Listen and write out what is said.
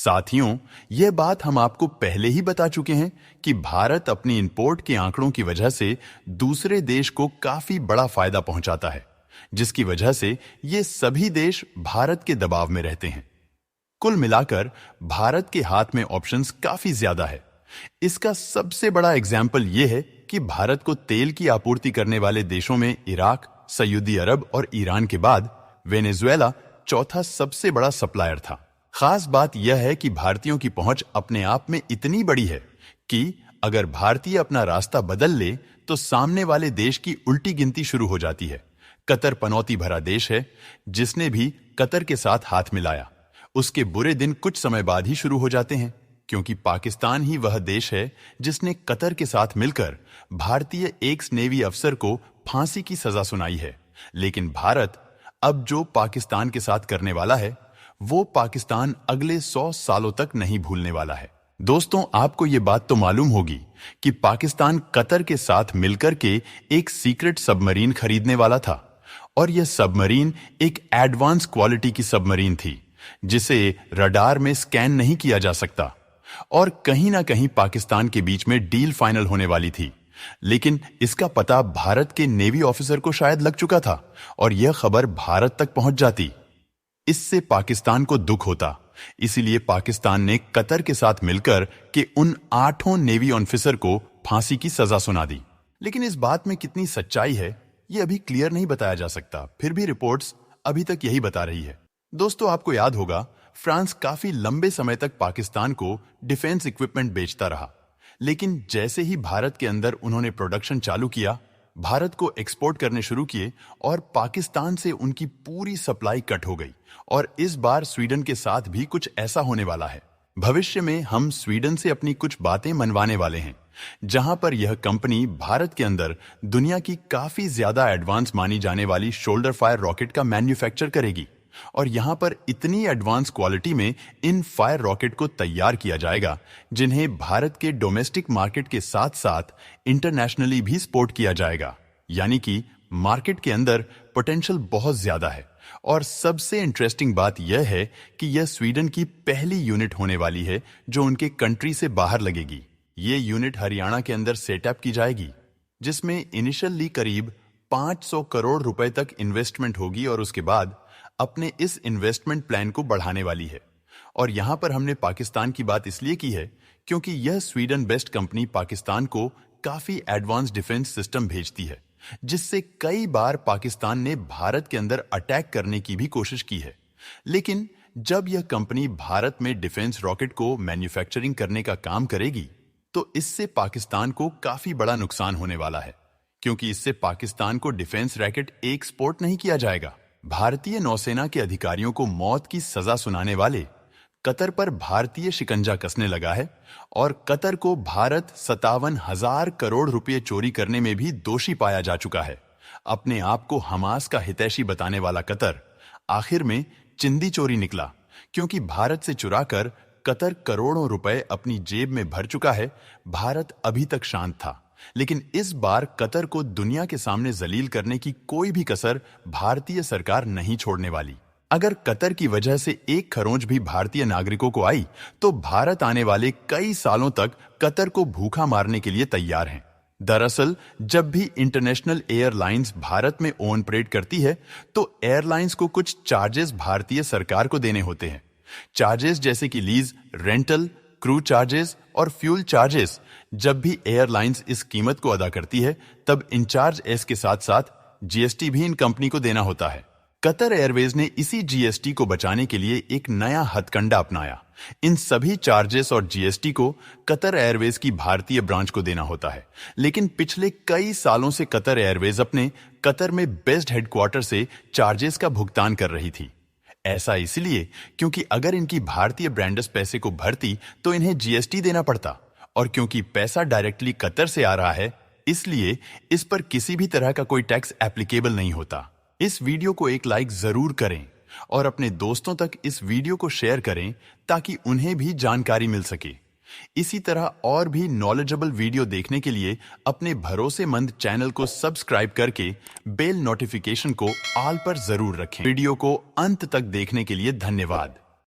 साथियों, यह बात हम आपको पहले ही बता चुके हैं कि भारत अपनी इंपोर्ट के आंकड़ों की वजह से दूसरे देश को काफी बड़ा फायदा पहुंचाता है, जिसकी वजह से ये सभी देश भारत के दबाव में रहते हैं। कुल मिलाकर भारत के हाथ में ऑप्शंस काफी ज्यादा है। इसका सबसे बड़ा एग्जाम्पल यह है कि भारत को तेल की आपूर्ति करने वाले देशों में इराक, सऊदी अरब और ईरान के बाद वेनेजुएला चौथा सबसे बड़ा सप्लायर था। खास बात यह है कि भारतीयों की पहुंच अपने आप में इतनी बड़ी है कि अगर भारतीय अपना रास्ता बदल ले तो सामने वाले देश की उल्टी गिनती शुरू हो जाती है। कतर पनौती भरा देश है, जिसने भी कतर के साथ हाथ मिलाया उसके बुरे दिन कुछ समय बाद ही शुरू हो जाते हैं, क्योंकि पाकिस्तान ही वह देश है जिसने कतर के साथ मिलकर भारतीय एक्स नेवी अफसर को फांसी की सजा सुनाई है। लेकिन भारत अब जो पाकिस्तान के साथ करने वाला है वो पाकिस्तान अगले 100 सालों तक नहीं भूलने वाला है। दोस्तों, आपको ये बात तो मालूम होगी कि पाकिस्तान कतर के साथ मिलकर के एक सीक्रेट सबमरीन खरीदने वाला था, और यह सबमरीन एक एडवांस क्वालिटी की सबमरीन थी जिसे रडार में स्कैन नहीं किया जा सकता, और कहीं ना कहीं पाकिस्तान के बीच में डील फाइनल होने वाली थी। लेकिन इसका पता भारत के नेवी ऑफिसर को शायद लग चुका था और यह खबर भारत तक पहुंच जाती। इससे पाकिस्तान को दुख होता, इसीलिए पाकिस्तान ने कतर के साथ मिलकर के उन 8 नेवी ऑफिसर को फांसी की सजा सुना दी। लेकिन इस बात में कितनी सच्चाई है यह अभी क्लियर नहीं बताया जा सकता, फिर भी रिपोर्ट्स अभी तक यही बता रही है। दोस्तों, आपको याद होगा फ्रांस काफी लंबे समय तक पाकिस्तान को डिफेंस इक्विपमेंट बेचता रहा, लेकिन जैसे ही भारत के अंदर उन्होंने प्रोडक्शन चालू किया, भारत को एक्सपोर्ट करने शुरू किए और पाकिस्तान से उनकी पूरी सप्लाई कट हो गई। और इस बार स्वीडन के साथ भी कुछ ऐसा होने वाला है। भविष्य में हम स्वीडन से अपनी कुछ बातें मनवाने वाले हैं, जहां पर यह कंपनी भारत के अंदर दुनिया की काफी ज्यादा एडवांस मानी जाने वाली शोल्डर फायर रॉकेट का मैन्युफैक्चर करेगी, और यहां पर इतनी एडवांस क्वालिटी में इन फायर रॉकेट को तैयार किया जाएगा जिन्हें भारत के डोमेस्टिक मार्केट के साथ साथ इंटरनेशनली भी सपोर्ट किया जाएगा। यानी कि मार्केट के अंदर पोटेंशियल बहुत ज्यादा है। और सबसे इंटरेस्टिंग बात यह है कि यह स्वीडन की पहली यूनिट होने वाली है जो उनके कंट्री से बाहर लगेगी। ये यूनिट हरियाणा के अंदर सेटअप की जाएगी, जिसमें इनिशियली करीब 500 करोड़ रुपए तक इन्वेस्टमेंट होगी और उसके बाद अपने इस इन्वेस्टमेंट प्लान को बढ़ाने वाली है। और यहां पर हमने पाकिस्तान की बात इसलिए की है क्योंकि यह स्वीडन बेस्ड कंपनी पाकिस्तान को काफी एडवांस डिफेंस सिस्टम भेजती है, जिससे कई बार पाकिस्तान ने भारत के अंदर अटैक करने की भी कोशिश की है। लेकिन जब यह कंपनी भारत में डिफेंस रॉकेट को मैन्युफैक्चरिंग करने का काम करेगी तो इससे पाकिस्तान को काफी बड़ा नुकसान होने वाला है, क्योंकि इससे पाकिस्तान को डिफेंस रैकेट एक्सपोर्ट नहीं किया जाएगा। भारतीय नौसेना के अधिकारियों को मौत की सजा सुनाने वाले कतर पर भारतीय शिकंजा कसने लगा है, और कतर को भारत 57,000 करोड़ रुपए चोरी करने में भी दोषी पाया जा चुका है। अपने आप को हमास का हितैषी बताने वाला कतर आखिर में चिंदी चोरी निकला, क्योंकि भारत से चुराकर कतर करोड़ों रुपए अपनी जेब में भर चुका है। भारत अभी तक शांत था, लेकिन इस बार कतर को दुनिया के सामने जलील करने की कोई भी कसर भारतीय सरकार नहीं छोड़ने वाली। अगर कतर की वजह से एक खरोंच भी भारतीय नागरिकों को आई तो भारत आने वाले कई सालों तक कतर को भूखा मारने के लिए तैयार हैं। दरअसल जब भी इंटरनेशनल एयरलाइंस भारत में ओन परेड करती है तो एयरलाइंस को कुछ चार्जेस भारतीय सरकार को देने होते हैं। चार्जेस जैसे कि लीज, रेंटल, क्रू चार्जेस और फ्यूल चार्जेस। जब भी एयरलाइंस इस कीमत को अदा करती है तब इंचार्ज एस के साथ साथ जीएसटी भी इन कंपनी को देना होता है। कतर एयरवेज ने इसी जीएसटी को बचाने के लिए एक नया हथकंडा अपनाया। इन सभी चार्जेस और जीएसटी को कतर एयरवेज की भारतीय ब्रांच को देना होता है। लेकिन पिछले कई सालों से कतर एयरवेज अपने कतर में बेस्ड हेडक्वार्टर से चार्जेस का भुगतान कर रही थी। ऐसा इसलिए क्योंकि अगर इनकी भारतीय ब्रांडर्स पैसे को भरती तो इन्हें जीएसटी देना पड़ता, और क्योंकि पैसा डायरेक्टली कतर से आ रहा है इसलिए इस पर किसी भी तरह का कोई टैक्स एप्लीकेबल नहीं होता। इस वीडियो को एक लाइक जरूर करें और अपने दोस्तों तक इस वीडियो को शेयर करें ताकि उन्हें भी जानकारी मिल सके। इसी तरह और भी नॉलेजेबल वीडियो देखने के लिए अपने भरोसेमंद चैनल को सब्सक्राइब करके बेल नोटिफिकेशन को ऑल पर जरूर रखें। वीडियो को अंत तक देखने के लिए धन्यवाद।